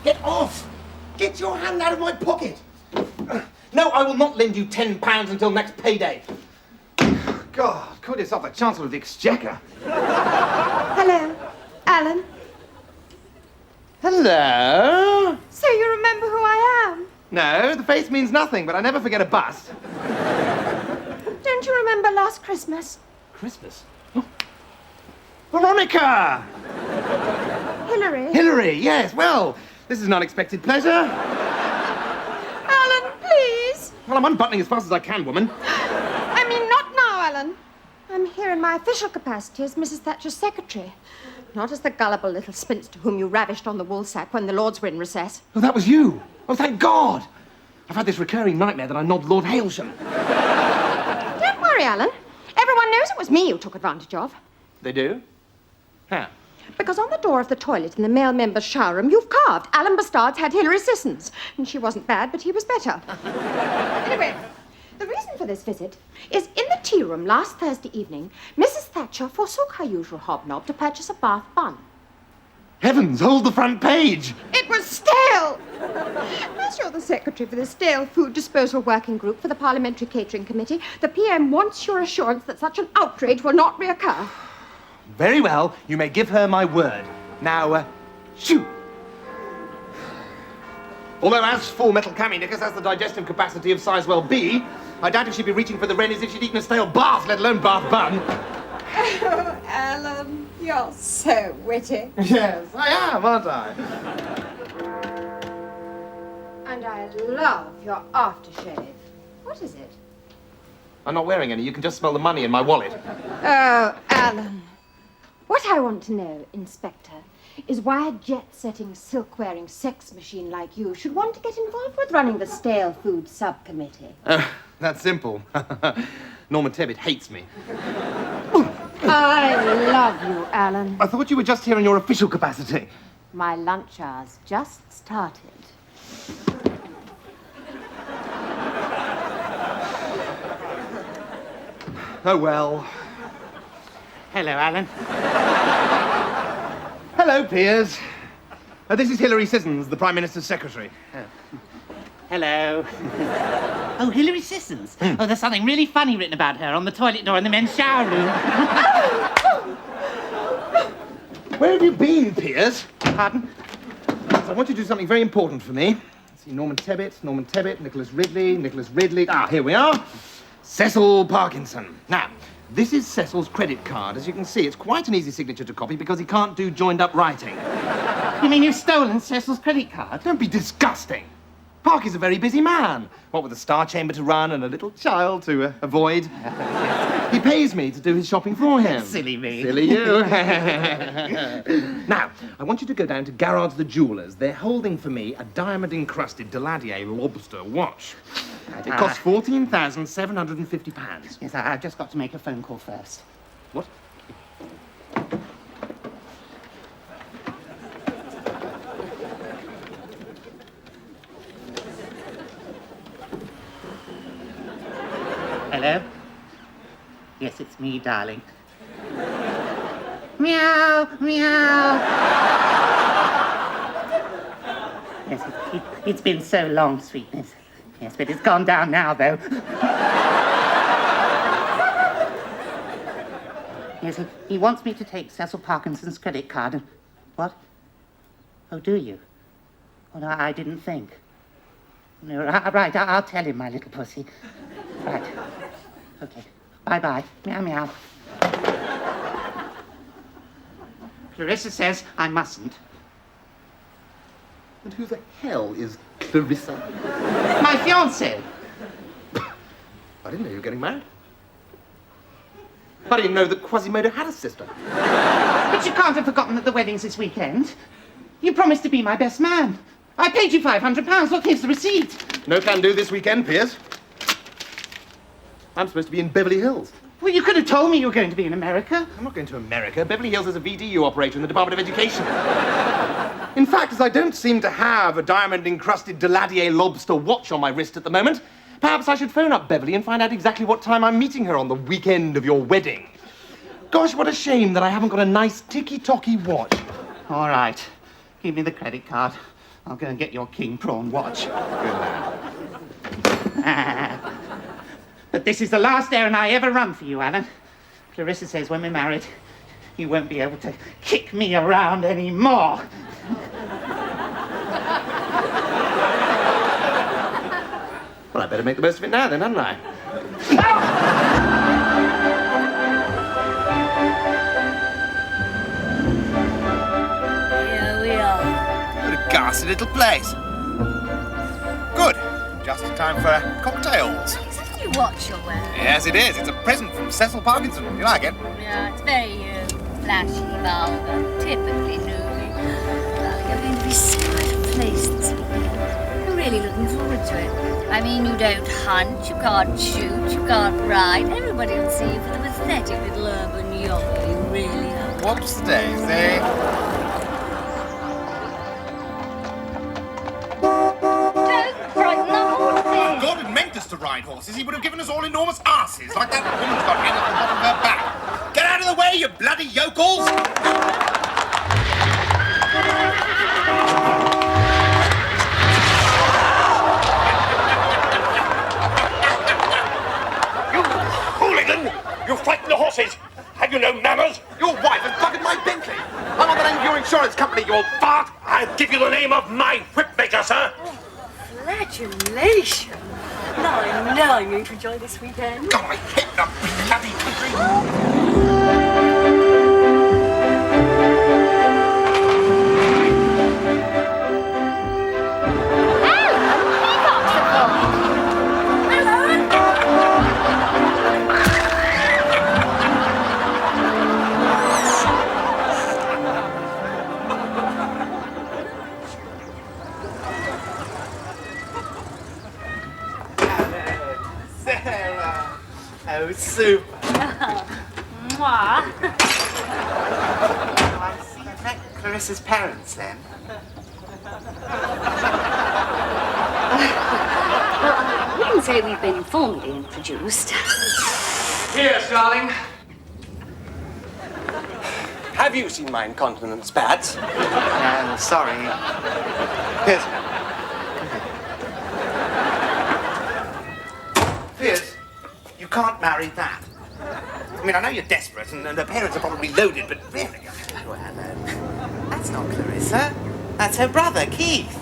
Get off! Get your hand out of my pocket! No, I will not lend you £10 until next payday. God, call yourself the Chancellor of the Exchequer. Hello, Alan. Hello? So you remember who I am? No, the face means nothing, but I never forget a bust. Don't you remember last Christmas? Christmas? Oh. Veronica! Hillary. Hillary, yes. Well, this is an unexpected pleasure. Alan, please. Well, I'm unbuttoning as fast as I can, woman. I mean, not now, Alan. I'm here in my official capacity as Mrs. Thatcher's secretary. Not as the gullible little spinster whom you ravished on the woolsack when the Lords were in recess. Oh, that was you. Oh, thank God. I've had this recurring nightmare that I knobbed Lord Hailsham. Don't worry, Alan. Everyone knows it was me you took advantage of. They do? How? Because on the door of the toilet in the male members' shower room, you've carved Alan Bastard's had Hillary Sissons. And she wasn't bad, but he was better. Anyway, the reason for this visit is in the tea room last Thursday evening, Mrs. Thatcher forsook her usual hobnob to purchase a Bath bun. Heavens, hold the front page! It was stale! As you're the secretary for the Stale Food Disposal Working Group for the Parliamentary Catering Committee, the PM wants your assurance that such an outrage will not reoccur. Very well, you may give her my word. Now, shoot! Although as for Metal Cammy Knickers has the digestive capacity of Sizewell B, I doubt if she'd be reaching for the wren as if she'd eaten a stale bath, let alone bath bun. Oh, Alan, you're so witty. Yes, I am, aren't I? And I love your aftershave. What is it? I'm not wearing any. You can just smell the money in my wallet. Oh, Alan. What I want to know, Inspector, is why a jet-setting, silk-wearing sex machine like you should want to get involved with running the Stale Food Subcommittee. That's simple. Norman Tebbit hates me. I love you, Alan. I thought you were just here in your official capacity. My lunch hour's just started. Oh, well. Hello, Alan. Hello, Piers. This is Hillary Sissons, the Prime Minister's secretary. Hello. Oh, Hillary Sissons. Oh, there's something really funny written about her on the toilet door in the men's shower room. Where have you been, Piers? Pardon? I want you to do something very important for me. See, Norman Tebbit, Nicholas Ridley. Ah, here we are. Cecil Parkinson. Now, this is Cecil's credit card. As you can see, it's quite an easy signature to copy because he can't do joined-up writing. You mean you've stolen Cecil's credit card? Don't be disgusting. Parky's a very busy man. What with a star chamber to run and a little child to avoid. He pays me to do his shopping for him. Silly me. Silly you. Now, I want you to go down to Garrard's the Jewellers. They're holding for me a diamond-encrusted Daladier lobster watch. It costs £14,750. Yes, I've just got to make a phone call first. What? Hello? Yes, it's me, darling. Meow, meow. Yes, it's been so long, sweetness. Yes, but it's gone down now, though. Yes, he wants me to take Cecil Parkinson's credit card and... What? Oh, do you? Oh, no, I didn't think. No, right, I'll tell him, my little pussy. Right. Okay. Bye-bye. Meow, meow. Clarissa says I mustn't. And who the hell is Clarissa? My fiancée. I didn't know you were getting married. I didn't know that Quasimodo had a sister. But you can't have forgotten that the wedding's this weekend. You promised to be my best man. I paid you £500. Look, here's the receipt. No can do this weekend, Piers. I'm supposed to be in Beverly Hills. Well, you could have told me you were going to be in America. I'm not going to America. Beverly Hills is a VDU operator in the Department of Education. In fact, as I don't seem to have a diamond-encrusted Daladier lobster watch on my wrist at the moment, perhaps I should phone up Beverly and find out exactly what time I'm meeting her on the weekend of your wedding. Gosh, what a shame that I haven't got a nice ticky-tocky watch. All right. Give me the credit card. I'll go and get your king prawn watch. Good lad. But this is the last errand I ever run for you, Alan. Clarissa says when we're married, you won't be able to kick me around anymore. Well, I better make the most of it now then, hadn't I? Here we are. What a ghastly little place. Good. Just in time for cocktails. Is this new watch you're wearing? Yes, it is. It's a present from Cecil Parkinson. You like it? Yeah, it's very flashy, vulgar, typically newbie. Well, you're going to be so out of place this weekend. I'm really looking forward to it. I mean, you don't hunt, you can't shoot, you can't ride. Everybody will see you for the pathetic little urban yokel you really are. What's the daisy? Don't frighten the horses! God had meant us to ride horses. He would have given us all enormous asses, like that woman's got hanging at the bottom of her back. Get out of the way, you bloody yokels! You frighten the horses! Have you no manners? Your wife has bugged my Bentley. I'm on the name of your insurance company, you old fart. I'll give you the name of my whipmaker, sir! Congratulations! Now I know I'm going to enjoy this weekend. God, I hate the bloody country. Oh, super. Mwah. I see you met Clarissa's parents, then. We can say we've been formally introduced. Yes, darling. Have you seen my incontinence pads? No, sorry. Piers. Piers, you can't marry that. I mean, I know you're desperate and the parents are probably loaded, but really... Oh, Alan. That's not Clarissa. That's her brother, Keith.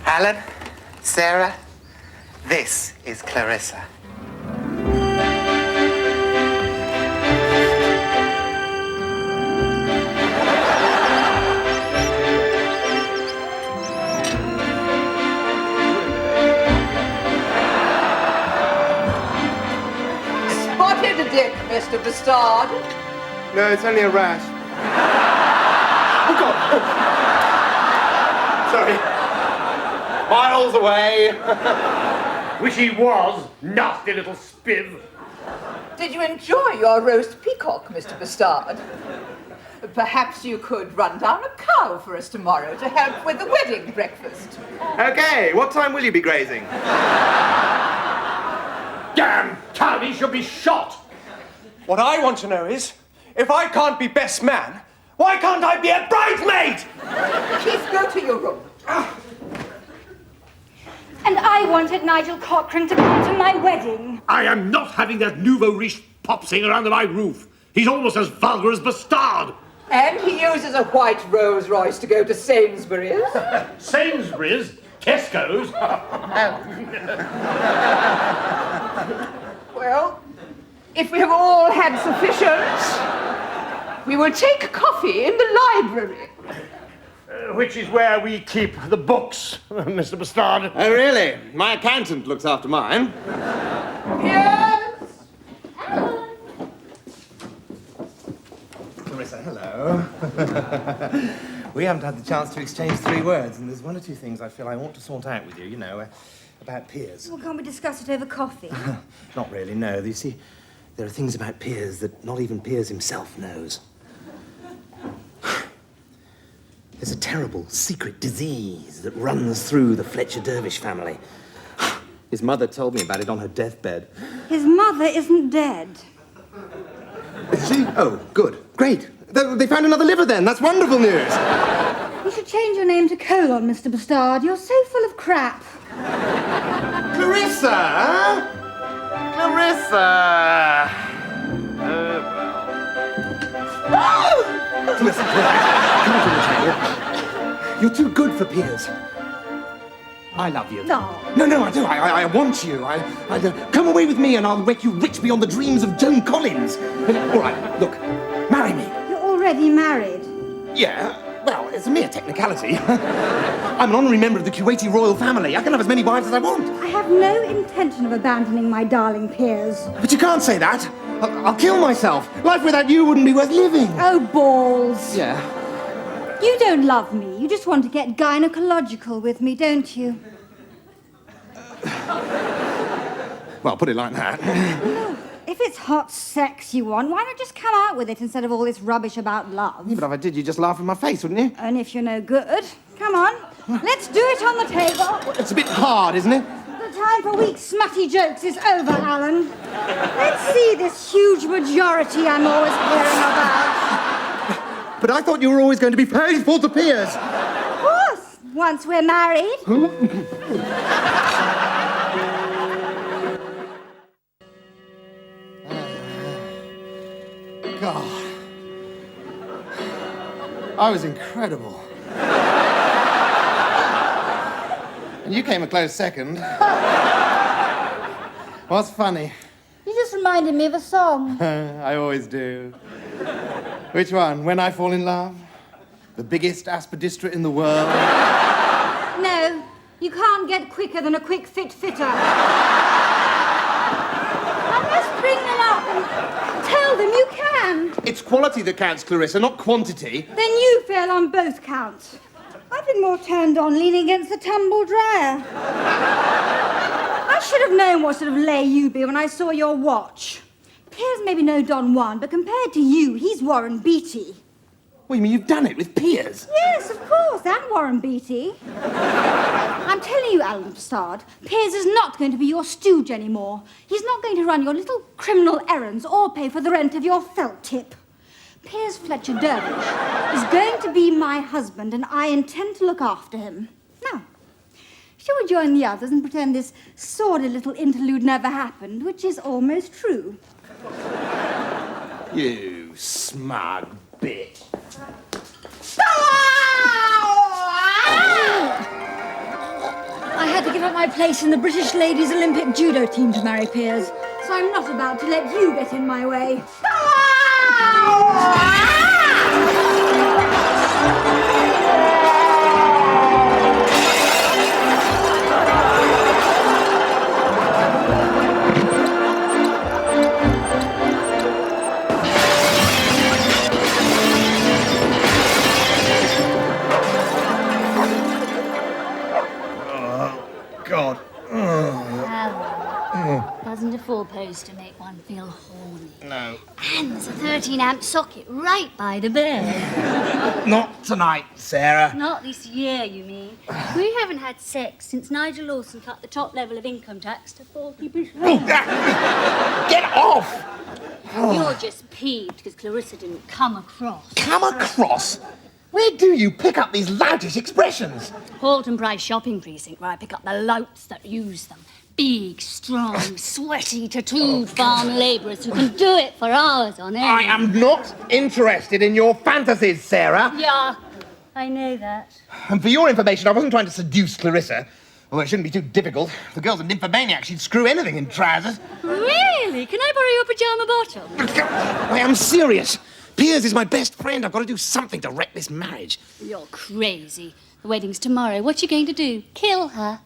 Alan, Sarah, this is Clarissa. Spotted a dick, Mr. Bastard. No, it's only a rash. Oh, God! Sorry. Miles away. Wish he was, nasty little spiv. Did you enjoy your roast peacock, Mr. Bastard? Perhaps you could run down a cow for us tomorrow to help with the wedding breakfast. Okay, what time will you be grazing? Damn Tommy should be shot! What I want to know is, if I can't be best man, why can't I be a bridesmaid? Keith, go to your room. And I wanted Nigel Cochrane to come to my wedding. I am not having that nouveau riche pop singer under my roof. He's almost as vulgar as Bastard. And he uses a white Rolls Royce to go to Sainsbury's. Sainsbury's, Tesco's. Well, if we have all had sufficient, we will take coffee in the library. Which is where we keep the books, Mr. Bastard. Oh, really? My accountant looks after mine. Yes. Clarissa, hello. We haven't had the chance to exchange 3 words, and there's one or two things I feel I ought to sort out with you, you know, about Piers. Well, can't we discuss it over coffee? Not really, no. You see, there are things about Piers that not even Piers himself knows. There's a terrible secret disease that runs through the Fletcher Dervish family. His mother told me about it on her deathbed. His mother isn't dead. Is she? Oh, good. Great. They found another liver then. That's wonderful news. You should change your name to Colon, Mr. Bastard. You're so full of crap. Clarissa! Clarissa! Listen, come on, Tanya. You're too good for Piers. I love you. No. No, I do. I want you. Come away with me and I'll make you rich beyond the dreams of Joan Collins. All right, look, marry me. You're already married. Yeah, well, it's a mere technicality. I'm an honorary member of the Kuwaiti royal family. I can have as many wives as I want. I have no intention of abandoning my darling Piers. But you can't say that. I'll kill myself. Life without you wouldn't be worth living. Oh, balls. Yeah. You don't love me. You just want to get gynecological with me, don't you? Well, put it like that. Look, if it's hot sex you want, why not just come out with it instead of all this rubbish about love? Yeah, but if I did, you'd just laugh in my face, wouldn't you? And if you're no good, come on. Let's do it on the table. It's a bit hard, isn't it? The time for weak, smutty jokes is over, Alan. Let's see this huge majority I'm always hearing about. But I thought you were always going to be faithful to Piers. Of course, once we're married. God. I was incredible. And you came a close second. What's funny? You just reminded me of a song. I always do. Which one? When I Fall in Love? The biggest aspidistra in the world? No, you can't get quicker than a quick fit fitter. I must bring them up and tell them you can. It's quality that counts, Clarissa, not quantity. Then you fail on both counts. I've been more turned on leaning against the tumble dryer. I should have known what sort of lay you'd be when I saw your watch. Piers may be no Don Juan, but compared to you, he's Warren Beatty. What, you mean you've done it with Piers? Yes, of course, and Warren Beatty. I'm telling you, Alan Bastard, Piers is not going to be your stooge anymore. He's not going to run your little criminal errands or pay for the rent of your felt tip. Piers Fletcher Dervish is going to be my husband, and I intend to look after him. Now, shall we join the others and pretend this sordid little interlude never happened, which is almost true? You smug bitch. I had to give up my place in the British Ladies Olympic judo team to marry Piers, so I'm not about to let you get in my way. God. Doesn't a full poster make one feel horny? No. And there's a 13-amp socket right by the bed. Not tonight, Sarah. Not this year, you mean? We haven't had sex since Nigel Lawson cut the top level of income tax to 40%. Get off! You're just peeved because Clarissa didn't come across. Come across? Where do you pick up these loutish expressions? Halton Price shopping precinct, where I pick up the louts that use them. Big, strong, sweaty, tattooed farm labourers who can do it for hours on end. I am not interested in your fantasies, Sarah. Yeah, I know that. And for your information, I wasn't trying to seduce Clarissa. Although it shouldn't be too difficult. The girl's a nymphomaniac. She'd screw anything in trousers. Really? Can I borrow your pyjama bottle? I am serious. Piers is my best friend. I've got to do something to wreck this marriage. You're crazy. The wedding's tomorrow. What you going to do? Kill her?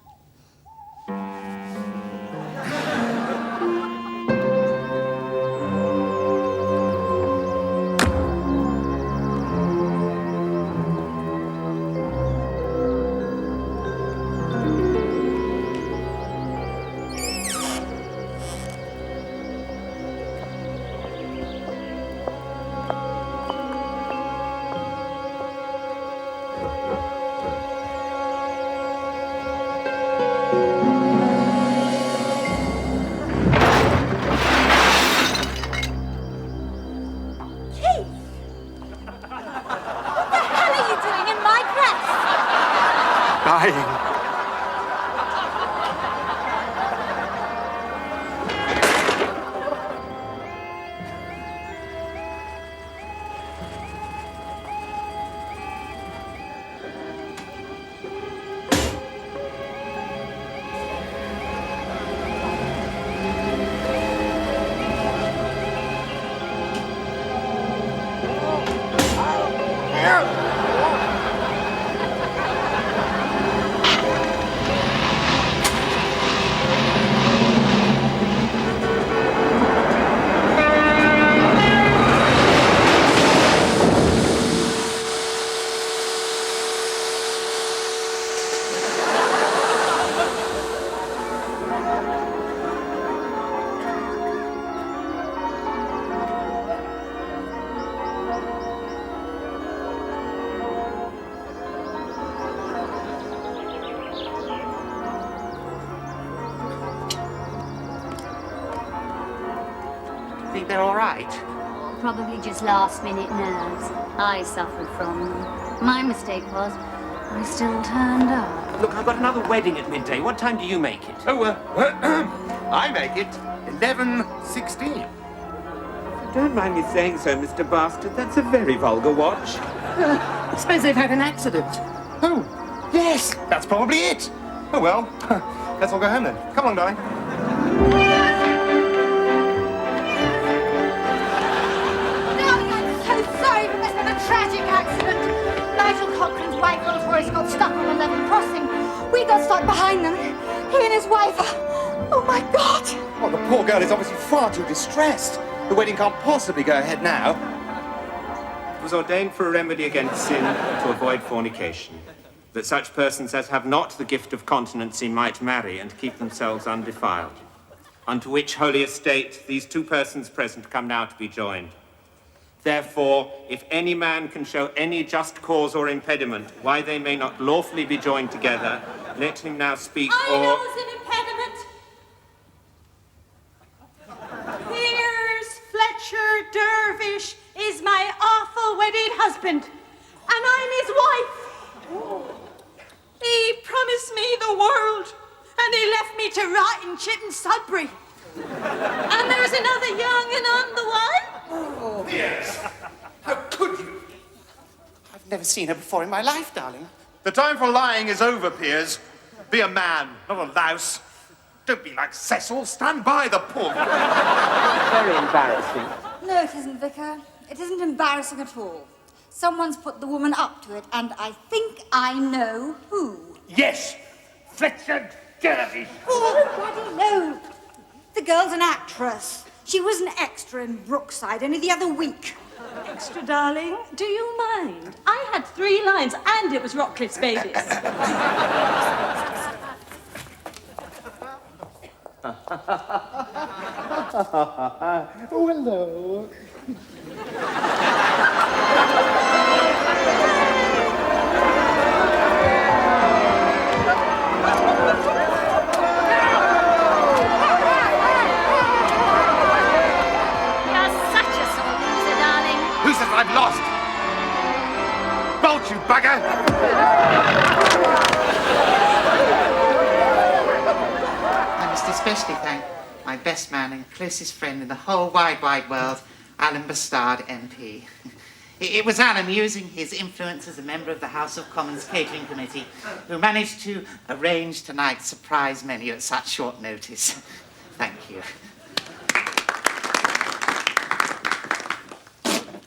think they're all right? Probably just last-minute nerves. I suffered from them. My mistake was I still turned up. Look, I've got another wedding at midday. What time do you make it? Oh, I make it 11:16. Don't mind me saying so, Mr. Bastard. That's a very vulgar watch. I suppose they've had an accident. Oh, yes, that's probably it. Oh, well, let's all go home then. Come along, darling. Darling, I'm so sorry, but there's been a tragic accident. Nigel Cochrane's wife, Rolls Royce, got stuck on a level crossing. We got stuck behind them. He and his wife oh my God! Oh, the poor girl is obviously far too distressed. The wedding can't possibly go ahead now. It was ordained for a remedy against sin to avoid fornication, that such persons as have not the gift of continency might marry and keep themselves undefiled. Unto which holy estate these two persons present come now to be joined. Therefore, if any man can show any just cause or impediment why they may not lawfully be joined together, let him now speak or... Piers Fletcher Dervish is my awful wedded husband, and I'm his wife. He promised me the world, and he left me to rot in Chitton Sudbury. And there's another young and on the way. Oh, Piers, how could you? I've never seen her before in my life, darling. The time for lying is over, Piers. Be a man, not a louse. Don't be like Cecil. Stand by the poor. Very embarrassing. No, it isn't, Vicar. It isn't embarrassing at all. Someone's put the woman up to it, and I think I know who. Yes, Fletcher Dervish. Oh, bloody no. The girl's an actress. She was an extra in Brookside only the other week. Extra, darling, do you mind? I had 3 lines, and it was Rockcliffe's Babies. Oh, hello. You're such a sore loser, darling. Who says I've lost? Bolt, you bugger! I must especially thank my best man and closest friend in the whole wide, wide world, Alan Bastard, MP. It was Alan, using his influence as a member of the House of Commons Catering Committee, who managed to arrange tonight's surprise menu at such short notice. Thank you.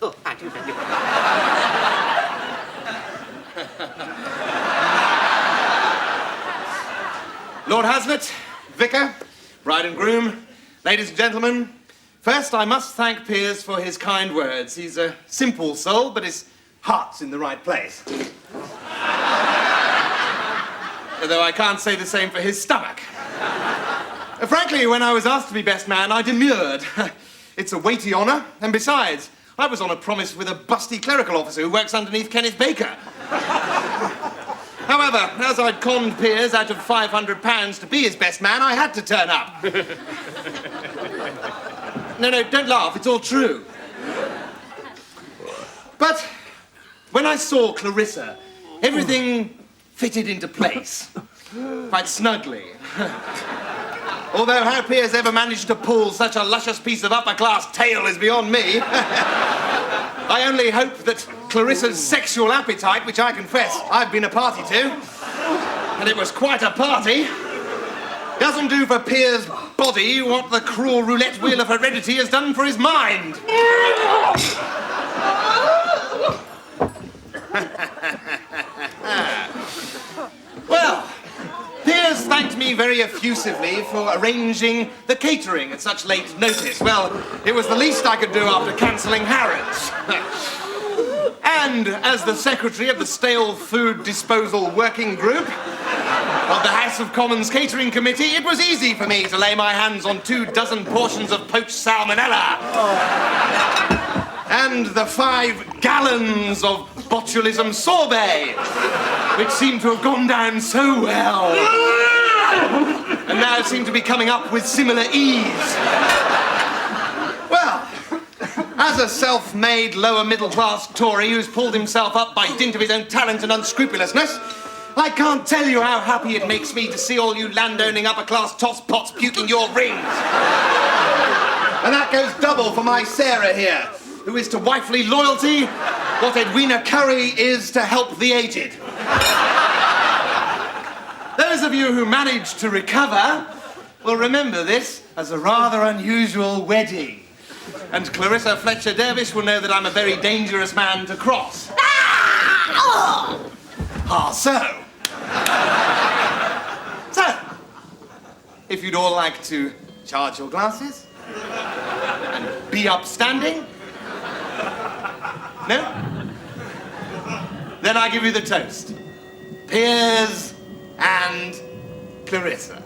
Oh, I do thank you. Lord Hasnett, Vicar, bride and groom, ladies and gentlemen, first I must thank Piers for his kind words. He's a simple soul, but his heart's in the right place. Although I can't say the same for his stomach. Frankly, when I was asked to be best man, I demurred. It's a weighty honour, and besides, I was on a promise with a busty clerical officer who works underneath Kenneth Baker. However, as I'd conned Piers out of £500 to be his best man, I had to turn up. No, don't laugh, it's all true. But when I saw Clarissa, everything fitted into place, quite snugly. Although how Piers ever managed to pull such a luscious piece of upper-class tail is beyond me. I only hope that Clarissa's sexual appetite, which I confess I've been a party to, and it was quite a party, doesn't do for Piers' body what the cruel roulette wheel of heredity has done for his mind. Well, Piers thanked me very effusively for arranging the catering at such late notice. Well, it was the least I could do after cancelling Harrods. And as the secretary of the Stale Food Disposal Working Group of the House of Commons Catering Committee, it was easy for me to lay my hands on 24 portions of poached salmonella. And the 5 gallons of botulism sorbet, which seemed to have gone down so well. And now seem to be coming up with similar ease. Well, As a self-made lower-middle-class Tory who's pulled himself up by dint of his own talent and unscrupulousness, I can't tell you how happy it makes me to see all you landowning upper-class tosspots puking your rings. And that goes double for my Sarah here, who is to wifely loyalty what Edwina Curry is to help the aged. Those of you who managed to recover will remember this as a rather unusual wedding. And Clarissa Fletcher Dervish will know that I'm a very dangerous man to cross. So. So, if you'd all like to charge your glasses and be upstanding. No? Then I give you the toast. Piers and Clarissa.